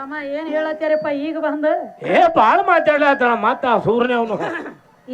ತಮ್ಮ ಏನ್ ಹೇಳತ್ಯಾರಪ್ಪ ಈಗ ಬಂದ ಬಾಳ ಮಾತಾಡ್ಲತ್ತ ಮತ್ತ ಸೂರ್ಯ ಅವನು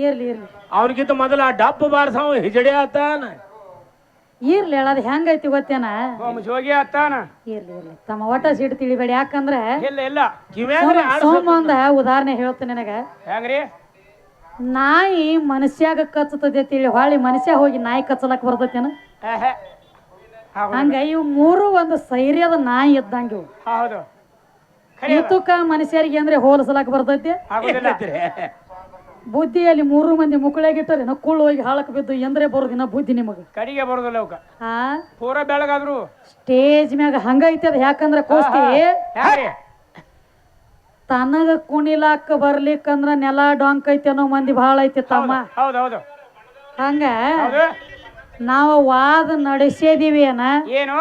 ಇರ್ಲಿ ಇರ್ಲಿ ಅವನಿಗಿಂತ ಮೊದಲ ಡಬ್ಬ ಬಾರ್ಸವ ಹಿಜಡಿ ಆತಾನ ಇರ್ಲಿ ಹೇಳದ್ ಹೆಂಗೈತಿ ಗೊತ್ತೇನ ಹೋಗಿ ಆತಾನ ಇರ್ಲಿ ಇರ್ಲಿ ತಮ್ಮ ಒಟ್ಟ ಸಿಟ್ಟು ತಿಳಿಬೇಡಿ ಯಾಕಂದ್ರೆ ಇಲ್ಲ ಇಲ್ಲ ಸೋಮ ಒಂದ ಉದಾಹರಣೆ ಹೇಳ್ತೇನೆ ನನಗ ಹೆಂಗ್ರಿ ನಾಯಿ ಮನುಷ್ಯಾಗ ಕಚ್ಚತದೆ ತಿಳಿ ಹೊಳ್ಳಿ ಮನುಷ್ಯ ಹೋಗಿ ನಾಯಿ ಕಚ್ಚಲಕ್ ಬರ್ತೈತೇನ ಹಂಗ ಇವ್ ಮೂರು ಒಂದು ಸೈರ್ಯದ ನಾಯಿ ಇದ್ದಂಗ ಇವು ಹೌದು ಇತುಕ ಮನುಷ್ಯರಿಗೆ ಅಂದ್ರೆ ಹೋಲಿಸಲಾಕ ಬರ್ತೈತಿ ಬುದ್ಧಿಯಲ್ಲಿ ಮೂರು ಮಂದಿ ಮುಕ್ಕಳಾಗಿಟ್ಟರೆ ಕುಳ್ಳು ಹೋಗಿ ಹಾಳಕ್ ಬಿದ್ದು ಎಂದ್ರೆ ಬರೋದಿನ ಬುದ್ಧಿ ನಿಮಗ ಕಡಿಗೆ ಬರೋದಿಲ್ಲ ಅವಕ್ಕ ಹಾ ಪೂರ ಬೆಳಗಾದ್ರು ಸ್ಟೇಜ್ ಮ್ಯಾಗ ಹಂಗೈತಿ ಅದ ಯಾಕಂದ್ರ ಕೋಸ್ತಿ ತನಗ ಕುಣಿಲಾಕ ಬರ್ಲಿಕ್ಕಂದ್ರ ನೆಲ ಡೊಂಕ್ ಐತಿ ಅನ್ನೋ ಮಂದಿ ಬಹಳ ಐತಿ ತಮ್ಮ ಹೌದೌದು ಹಂಗ ನಾವ ವಾದ ನಡೆಸಿದೀವಿ ಏನು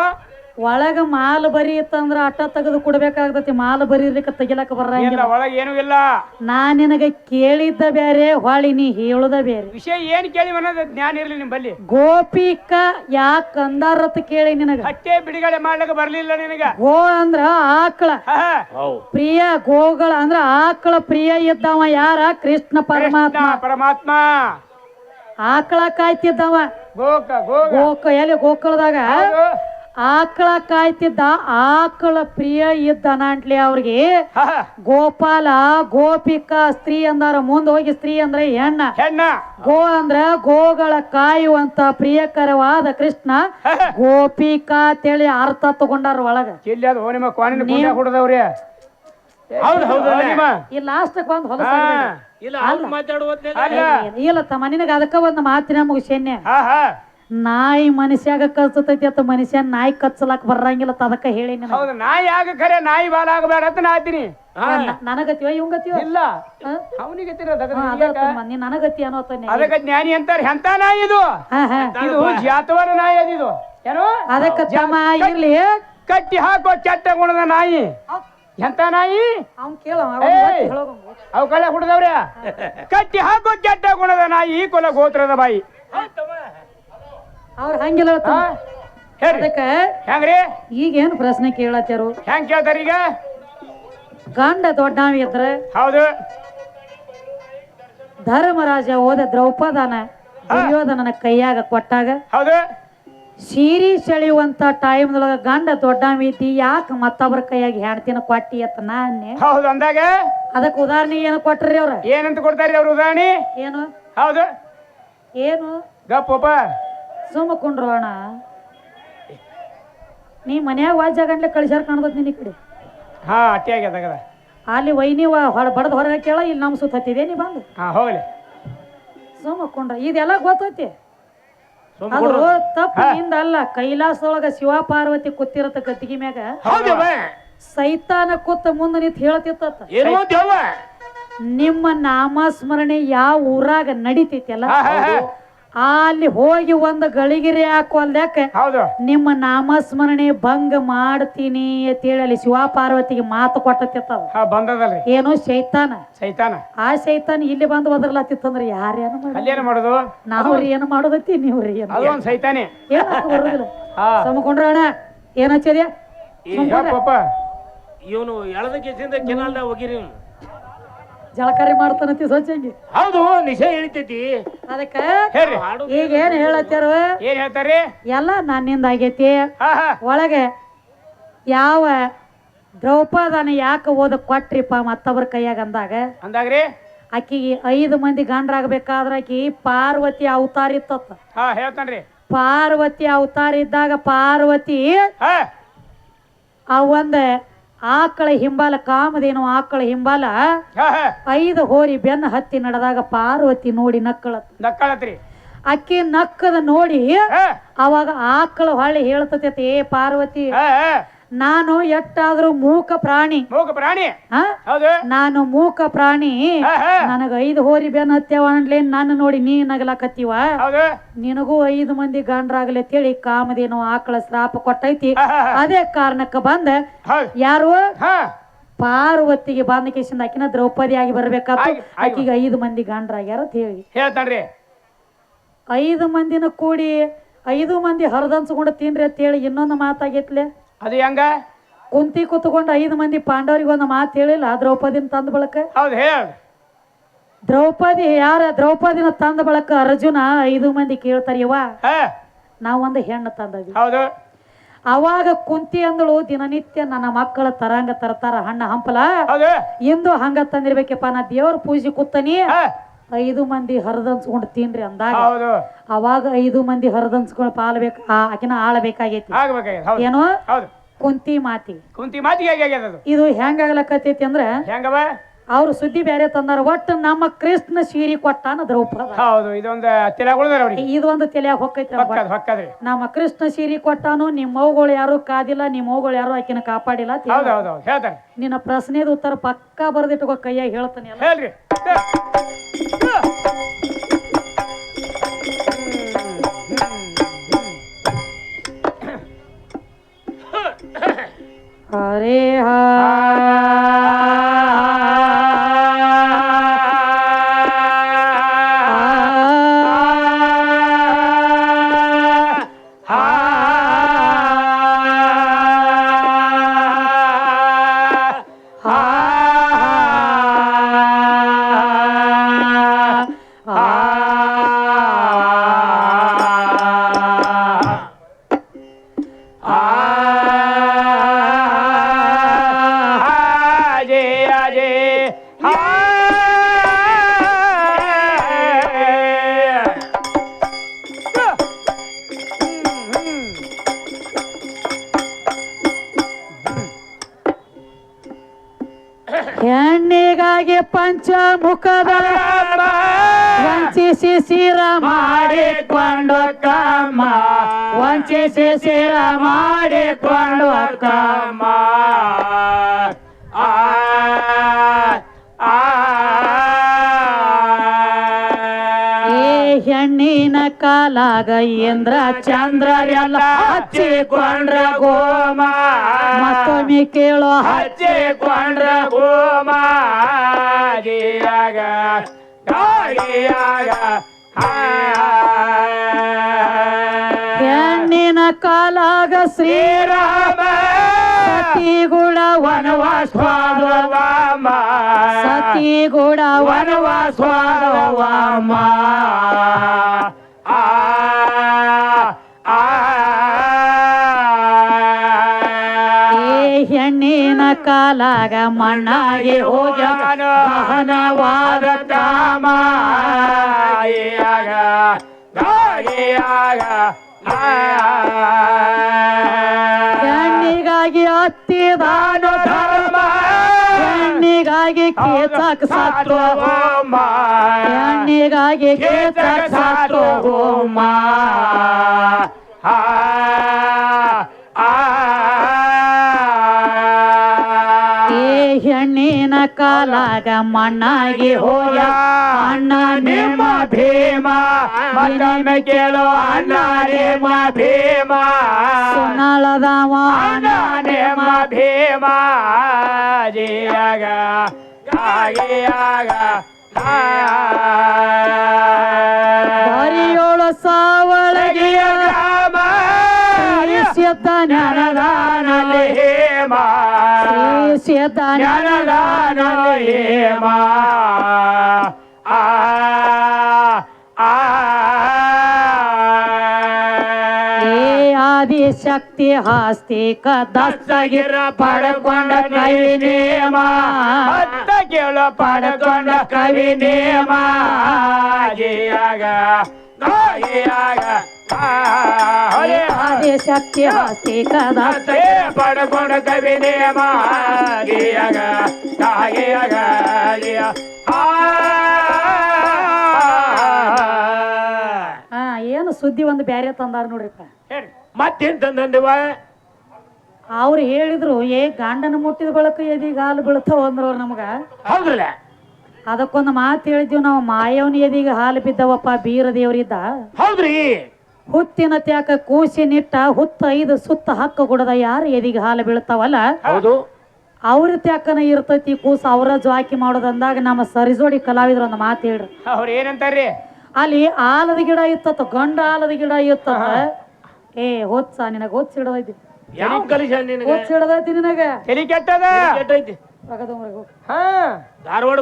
ಒಳಗ ಮಾಲ್ ಬರಿ ಇತ್ತಂದ್ರ ಅಟ್ಟ ತೆಗೆದು ಕೊಡ್ಬೇಕಾಗ್ತತಿ ಮಾಲ್ ಬರಿ ಇರ್ಲಿಕ್ಕೆ ತೆಗಿಲಕ್ಕ ಬರಂಗಿಲ್ಲ ಒಳಗೆ ಏನು ಇಲ್ಲ ನಾ ನಿನಗ ಕೇಳಿದ್ದ ಬೇರೆ ಹೊಳಿ ನೀ ಹೇಳುದ ಬೇರೆ ವಿಷಯ ಏನ್ ಕೇಳಿ ಅನ್ನೋದು ಜ್ಞಾನ ಇರ್ಲಿ ನಿಮ್ ಬಲ್ಲಿ ಗೋಪಿಕ ಯಾಕ ಅಂದಾರತ್ ಕೇಳಿ ನಿನಗ ಹಟ್ಟೆ ಬಿಡುಗಡೆ ಮಾಡ್ಲಿಕ್ಕೆ ಬರ್ಲಿಲ್ಲ ನಿನಗ ಗೋ ಅಂದ್ರ ಆಕಳ ಪ್ರಿಯ ಗೋಗಳ ಅಂದ್ರ ಆಕಳ ಪ್ರಿಯ ಇದ್ದವ ಯಾರ ಕೃಷ್ಣ ಪರಮಾತ್ಮ ಪರಮಾತ್ಮ ಆಕಳ ಕಾಯ್ತಿದ್ದವ ಗೋಕ ಗೋಕ ಎಲ್ಲಿ ಗೋಕಳದಾಗ ಆಕಳ ಕಾಯ್ತಿದ್ದ ಆಕಳ ಪ್ರಿಯ ಇದ್ದನ ಅಂಟ್ಲಿ ಅವ್ರಿಗೆ ಗೋಪಾಲ ಗೋಪಿಕಾ ಸ್ತ್ರೀ ಅಂದಾರ ಮುಂದೆ ಹೋಗಿ ಸ್ತ್ರೀ ಅಂದ್ರೆ ಹೆಣ್ಣ ಗೋ ಅಂದ್ರ ಗೋಗಳ ಕಾಯುವಂತ ಪ್ರಿಯಕರವಾದ ಕೃಷ್ಣ ಗೋಪಿಕಾ ಅಂತೇಳಿ ಅರ್ಥ ತಗೊಂಡಾರ ಒಳಗ ಈ ಲಾಸ್ಟ್ ಬಂದ್ ಹೊಲಸ ಇಲ್ಲ ತಮ್ಮ ನಿನಗ ಅದಕ್ಕ ಒಂದು ಮಾತಿನ ಮುಗಿಸೇನೆ ನಾಯಿ ಮನುಷ್ಯಾಗ ಕಚ್ಚತೈತಿ ಅಂತ ಮನುಷ್ಯ ನಾಯಿ ಕಚ್ಚಲಾಕ ಬರಂಗಿಲ್ಲ ಅದಕ್ಕ ಹೇಳಿ ನಾಯಿ ಆಗ ಖರೆ ನಾಯಿ ಬಾಲ ಆಗಬೇಡ ಅಂತ ನಾ ಇದ್ದೀನಿ ನನಗತಿವ ಇವಂಗತಿವ ಇಲ್ಲ ಅವನಿಗೆ ನೀ ನನಗತಿ ಅನ್ನೋತಾನೆ ಅದಕ್ಕೆ ಜ್ಞಾನಿ ಅಂತಾರೆ ಎಂತ ನಾಯಿ ಇದು ಇದು ಜಾತವಾದ ನಾಯಿ ಅದಿದು ಏನು ಅದಕ್ಕ ತಮ್ಮ ಇರ್ಲಿ ಕಟ್ಟಿ ಹಾಕೋ ಕೆಟ್ಟ ಗುಣದ ನಾಯಿ ಎಂತ ನಾಯಿ ಅವ್ನ್ ಕೇಳ ಅವ್ ಕಳೆ ಹುಡುಗವ್ರೆ ಕಟ್ಟಿ ಹಾಕೋ ಕೆಟ್ಟ ಗುಣದ ನಾಯಿ ಕೊಲ ಗೋತ್ರದ ಬಾಯಿ ಅವ್ರ ಹಂಗಿಲ್ಲ ಅದಕ್ಕ ಹೆಂಗ್ರಿ ಈಗೇನು ಪ್ರಶ್ನೆ ಕೇಳತ್ತಾರು ಹೆಂಗ್ ಕೇಳ್ತಾರ ಈಗ ಗಂಡ ದೊಡ್ಡವ ಇದ್ರ ಹೌದು ಧರ್ಮರಾಜ ಹೋದ ದ್ರೌಪದನ ದುರ್ಯೋಧನನ ಕೈಯಾಗ ಕೊಟ್ಟಾಗ ಹೌದು ಸೀರಿ ಸೆಳೆಯುವಂತ ಟೈಮ್ದೊಳಗ ಗಂಡ ದೊಡ್ಡವ ಇದ್ದಿ ಯಾಕ ಮತ್ತೊಬ್ಬರ ಕೈಯಾಗ ಹೆಣ್ತಿನ ಕೊಟ್ಟಿ ಅಂತ ನಾನೇ ಹೌದು ಅಂದಾಗ ಅದಕ್ಕೆ ಉದಾಹರಣೆ ಏನು ಕೊಟ್ರಿ ಅವ್ರ ಏನಂತ ಕೊಡ್ತಾರಿ ಅವ್ರ ಉದಾಹರಣೆ ಏನು ಹೌದು ಏನು ಗಪ್ಪಪ್ಪ ಸುಮ್ಮಕೊಂಡ್ರು ಅಣ್ಣ ನೀ ಮನ್ಯಾಗ ವಾಜ್ಯಾಗಂಡ್ಲೆ ಕಳಿಸ್ಯಾರ ಕಾಣದತ್ ನಿನ್ನ ಕಡೆ ಹಾ ಅಟ್ಟಿ ಆಗ್ಯದ ಅಲ್ಲಿ ವೈನಿ ಬಡದ ಹೊರಗೆ ಕೇಳ ಇಲ್ಲಿ ನಮ್ ಸುತ್ತ ಹತ್ತಿದೆ ನೀ ಬಂದು ಹೋಗ್ಲಿ ಸುಮ್ಮಕೊಂಡ್ರ ಇದೆಲ್ಲ ಗೊತ್ತೈತಿ ಅದು ತಪ್ಪು ನಿಂದ ಅಲ್ಲ ಕೈಲಾಸದೊಳಗ ಶಿವ ಪಾರ್ವತಿ ಕೂತಿರತ್ತ ಗದ್ದಿಗೆ ಮ್ಯಾಗ ಸೈತಾನ ಕೂತ ಮುಂದೆ ನಿಂತ ಹೇಳ್ತಿತ್ತ ನಿಮ್ಮ ನಾಮಸ್ಮರಣೆ ಯಾವ ಊರಾಗ ನಡಿತೈತಿಲ್ಲ ಅಲ್ಲಿ ಹೋಗಿ ಒಂದು ಗಳಿಗಿರಿ ಹಾಕೋಲ್ದಕ್ಕೆ ನಿಮ್ಮ ನಾಮಸ್ಮರಣೆ ಭಂಗ ಮಾಡ್ತೀನಿ ಅಂತೇಳಿ ಅಲ್ಲಿ ಶಿವ ಪಾರ್ವತಿಗೆ ಮಾತು ಕೊಟ್ಟತಿತ್ತದ ಏನು ಸೈತಾನ ಆ ಸೈತಾನ ಇಲ್ಲಿ ಬಂದು ಒದರ್ಲಾತಿತ್ತಂದ್ರ ಯಾರೇನು ಮಾಡೋದು ನಾವ್ರಿ ಏನು ಮಾಡೋದೈತಿ ನೀವ್ರಿ ಏನು ಬರುದಿಲ್ಲ ಸಮಕೊಂಡ್ರ ಅಣ್ಣ ಏನ್ ಹಚ್ಚದ್ಯಾ ಇವನು ಎಳದಕ್ಕಿಂದ ಕೆನಾಲ್ದ ಹೋಗಿರಿ ಜಳಕಾರಿ ಮಾಡ್ತಾನತಿ ಸೋಚಂಗಿ ಹೌದು ನಿಜ ಹೇಳ್ತೈತಿ ಅದಕ್ಕ ಈಗ ಏನ್ ಹೇಳತ್ತಾರ ಏನ್ ಹೇಳ್ತಾರಿ ಎಲ್ಲ ನನ್ನಿಂದ ಆಗೈತಿ ಒಳಗೆ ಯಾವ ದ್ರೌಪದನ ಯಾಕೆ ಓದ ಕೊಟ್ರಿಪ್ಪ ಮತ್ತೊಬ್ಬರ ಕೈಯಾಗ ಅಂದಾಗ್ರಿ ಆಕಿಗೆ 5 ಮಂದಿ ಗಂಡ್ರಾಗಬೇಕಾದ್ರ ಆಕಿ ಪಾರ್ವತಿ ಅವತಾರ ಇತ್ತ ಹೇಳ್ತಾನ್ರಿ ಪಾರ್ವತಿ ಅವತಾರ ಇದ್ದಾಗ ಪಾರ್ವತಿ ಆ ಒಂದ ಆಕಳ ಹಿಂಬಾಲ ಕಾಮದೇನು ಆಕಳ ಹಿಂಬಾಲ 5 ಹೋರಿ ಬೆನ್ನ ಹತ್ತಿ ನಡೆದಾಗ ಪಾರ್ವತಿ ನೋಡಿ ನಕ್ಕಳತ್ರಿ ಅಕ್ಕಿ ನಕ್ಕದ ನೋಡಿ ಅವಾಗ ಆಕಳ ಹೊಳ್ಳಿ ಹೇಳ್ತತಿ ಪಾರ್ವತಿ ನಾನು ಎಷ್ಟಾದ್ರೂ ಮೂಕ ಪ್ರಾಣಿ ನಾನು ಮೂಕ ಪ್ರಾಣಿ ನನಗ 5 ಹೋರಿ ಬೆನ್ನ ಹತ್ಯಾವ ಅನ್ಲೇ ನನ್ನ ನೋಡಿ ನೀ ನಗಲಾಕತ್ತೀವ ನಿನಗೂ 5 ಮಂದಿ ಗಂಡ್ರಾಗ್ಲಿ ಅಂತೇಳಿ ಕಾಮದೇನು ಆಕಳ ಶ್ರಾಪ ಕೊಟ್ಟೈತಿ ಅದೇ ಕಾರಣಕ್ಕ ಬಂದ ಯಾರು ಪಾರ್ವತಿಗೆ ಬಂದ ಕೇಸಿಂದ ಆಕಿನ ದ್ರೌಪದಿ ಆಗಿ ಬರ್ಬೇಕಾಯ್ತು ಆಕಿಗೆ 5 ಮಂದಿ ಗಂಡ್ರಾಗ್ಯಾರ ಅಂತ ಹೇಳಿ ಹೇಳ್ತಾನ್ರಿ 5 ಮಂದಿನ ಕೂಡಿ 5 ಮಂದಿ ಹರದನ್ಸ್ಕೊಂಡು ತಿನ್ರಿ ಅಂತ ಹೇಳಿ ಇನ್ನೊಂದು ಮಾತಾಗೈತ್ಲೆ ಅದು ಹೆಂಗ ಕುಂತಿ ಕುತ್ಕೊಂಡು 5 ಮಂದಿ ಪಾಂಡವರಿಗೆ ಒಂದು ಮಾತು ಹೇಳಿಲ್ಲ ದ್ರೌಪದಿನ ತಂದ ಬಳಕ. ಹೌದು ಹೇಳ. ದ್ರೌಪದಿನ ತಂದ ಬಳಕ ಅರ್ಜುನ 5 ಮಂದಿ ಕೇಳ್ತಾರ ಇವ ನಾವೊಂದು ಹೆಣ್ಣು ತಂದವಿ. ಹೌದು. ಅವಾಗ ಕುಂತಿ ಅಂದಳು ದಿನನಿತ್ಯ ನನ್ನ ಮಕ್ಕಳ ತರಂಗ ತರ್ತಾರ ಹಣ್ಣ ಹಂಪಲ, ಇಂದು ಹಂಗ ತಂದಿರ್ಬೇಕಪ್ಪ ನಾ ದೇವ್ರ ಪೂಜೆ ಕೂತನಿ 5 ಮಂದಿ ಹರಿದನ್ಸ್ಕೊಂಡು ತಿನ್ರಿ ಅಂದಾಗ ಅವಾಗ 5 ಮಂದಿ ಹರಿದನ್ಸ್ಕೊಂಡು ಪಾಲ್ಬೇಕು ಆಕಿನ ಆಳಬೇಕಾಗೈತಿ. ಏನೋ ಕುಂತಿ ಮಾತಿಗೆ ಇದು ಹೆಂಗಾಗ್ಲಕತ್ತೈತಿ ಅಂದ್ರ ಅವ್ರು ಸುದ್ದಿ ಬೇರೆ ತಂದಾರ. ಒಟ್ಟು ನಮ್ಮ ಕೃಷ್ಣ ಸೀರೆ ಕೊಟ್ಟಾನ ದ್ರೌಪದ. ಇದೊಂದು ತಲೆಯಾಗ ಹೊಕ್ಕೈತಿ. ನಮ್ಮ ಕೃಷ್ಣ ಸೀರೆ ಕೊಟ್ಟಾನು, ನಿಮ್ಮ ಮೌಗಳು ಯಾರು ಕಾದಿಲ್ಲ, ನಿಮ್ಮ ಮೌಗಳು ಯಾರು ಆಕಿನ ಕಾಪಾಡಿಲ್ಲ. ನಿನ್ನ ಪ್ರಶ್ನೆದ ಉತ್ತರ ಪಕ್ಕಾ ಬರೆದಿಟ್ಕೋ ಕೈಯಾಗ ಹೇಳ್ತಾನೆ. ಹರೇ ಹೆಣ್ಣಿಗಾಗಿ ಪಂಚಮುಖದ ವಂಚಿಸಿ ಶಿರ ಮಾಡಿಕೊಂಡು ಕಮ್ಮ, ವಂಚಿಸಿ ಶಿರ ಮಾಡಿಕೊಂಡು ಕಮ್ಮ. ಹೆಣ್ಣಿನ ಕಾಲಾಗ ಇಂದ್ರ ಚಂದ್ರರೆಲ್ಲ ಹಚ್ಚಿಕೊಂಡ್ರ ಗೋಮ, ಮತ್ತೊಮ್ಮೆ ಕೇಳೋ ಹಚ್ಚಿಕೊಂಡ್ರ ಗೋಮ. ಹೆಣ್ಣಿನ ಕಾಲಾಗ ಶ್ರೀರಾಮ ಸತಿಗುಣ ವನವಾಸ್ವಾದವಾಮ, ಸತಿಗುಣ ವನವಾಸ್ವಾದವಾಮ. ಹೆಣ್ಣಿನ ಕಾಲಾಗ ಮಣ್ಣಾಗಿ ಹೋಗ್ಯಾನ ದಹನವಾದ ಕಾಮ. ಹೆಣ್ಣಿಗಾಗಿ ಹತ್ತಿದಾನು ಧರ್ಮ, ಹೆಣ್ಣಿಗಾಗಿ ಕೇತಕ ಸತ್ವ ಹೋಮ, ಹೆಣ್ಣಿಗಾಗಿ ಕೇತಕ ಸತ್ವ ಹೋಮ. ಹೆಣ್ಣಿನ ಕಾಲಾಗ ಮಣ್ಣಾಗಿ ಹೋಯ ಅಣ್ಣ ನಿಮ್ಮ ಭೀಮ, ಮಗನ ಕೇಳೋ ಅಣ್ಣ ನಿಮ್ಮ ಭೀಮ. ಸುನಾಳದವ ಅಣ್ಣ ನಿಮ್ಮ ಭೀಮ. ಹರಿಯೋಳು ಸಾವಳಗಿಯ ಗ್ರಾಮ, ಸಿದ್ಧ ಜ್ಞಾನದಾನಲ್ಲಿ ಹೇಮ, ಸಿದ್ಧ ಜ್ಞಾನದಾನಲ್ಲಿ ಹೇಮ. ಆದಿಶಕ್ತಿ ಆಸ್ತಿಕ ದಸ್ತಗಿರ ಪಡ್ಕೊಂಡ ಕವಿ ನೇಮ, ಕೇಳ ಪಡ್ಕೊಂಡ ಕವಿ ನೇಮ. ಆದಿಶಕ್ತಿ ಆಸ್ತಿಕ ದಸ್ತಗಿರ ಪಡ್ಕೊಂಡ ಕವಿ ನೇಮ. ಏನು ಸುದ್ದಿ ಒಂದು ಬ್ಯಾರೆ ತಂದಾರ ನೋಡ್ರಿಪ್ಪ. ಮತ್ತೇನ್ ತಂದವ? ಅವ್ರು ಹೇಳಿದ್ರು ಗಂಡನ ಮುಟ್ಟಿದ ಬಳಕ ಎದಿಗೆ ಹಾಲು ಬೀಳ್ತಾವ ಅಂದ್ರು ನಮಗ. ಹೌದ್ರಲ್ಲ, ಅದಕ್ಕೊಂದು ಮಾತು ಹೇಳಿದ್ವಿ ನಾವು, ಮಾಯವನ ಎದಿಗೆ ಹಾಲು ಬಿದ್ದವಪ್ಪ ಬೀರ ದೇವರಿದ್ದ. ಹೌದ್ರಿ. ಹುತ್ತಿನ ತ್ಯಾಕ ಕೂಸಿ ನಿಟ್ಟ ಹುತ್ತ 5 ಸುತ್ತ ಹಕ್ಕ ಗುಡದ ಯಾರು ಎದಿಗೆ ಹಾಲು ಬೀಳ್ತಾವಲ್ಲ, ಹೌದು ಅವ್ರ ತ್ಯಾಕನ ಇರ್ತೈತಿ ಕೂಸ ಅವ್ರ ಜ್ವಾಕಿ ಮಾಡೋದಂದಾಗ ನಮ್ಮ ಸರಿಜೋಡಿ ಕಲಾವಿದ್ರು ಒಂದು ಮಾತು ಹೇಳ್ರಿ. ಅವ್ರ ಏನಂತಾರ್ರಿ? ಅಲ್ಲಿ ಆಲದ ಗಿಡ ಇತ್ತ, ಗಂಡ ಆಲದ ಗಿಡ ಇತ್ತ. ಹೊತ್ಸ ನಿನಗ ಹೊತ್ಸ ಹಿಡದೈತಿ. ಯಾವ ಕಲಿಸ ನಿನಗೆ ಹುಚ್ಚಿಡದೈತಿ ನಿನಗ ತಲಿ ಕೆಟ್ಟದ ಕೆಟ್ಟೈತಿ ರಗದವ್ರಿಗೆ ಹೋಗ್. ಹಾ ಧಾರವಾಡ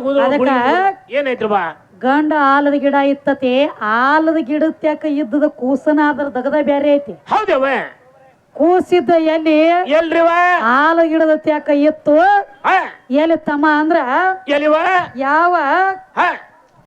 ಏನೈತ್ರಿ ಬಾ ಗಂಡ ಆಲದ ಗಿಡ ಇತ್ತತಿ ಆಲದ ಗಿಡತ್ಯಾಕ ಇದ್ದದ ಕೂಸನ ಅದ್ರ ದಗದ ಬ್ಯಾರೆ ಐತಿ ಹೌದವ ಕೂಸಿದ್ದ ಎಲ್ಲಿ ಎಲ್ರಿವ ಆಲದ ಗಿಡದ ತ್ಯಾಕ ಇತ್ತು ಹಾ ಎಲ್ಲಿ ತಮ್ಮ ಅಂದ್ರ ಎಲ್ಲಿವ ಯಾವ ಹಾ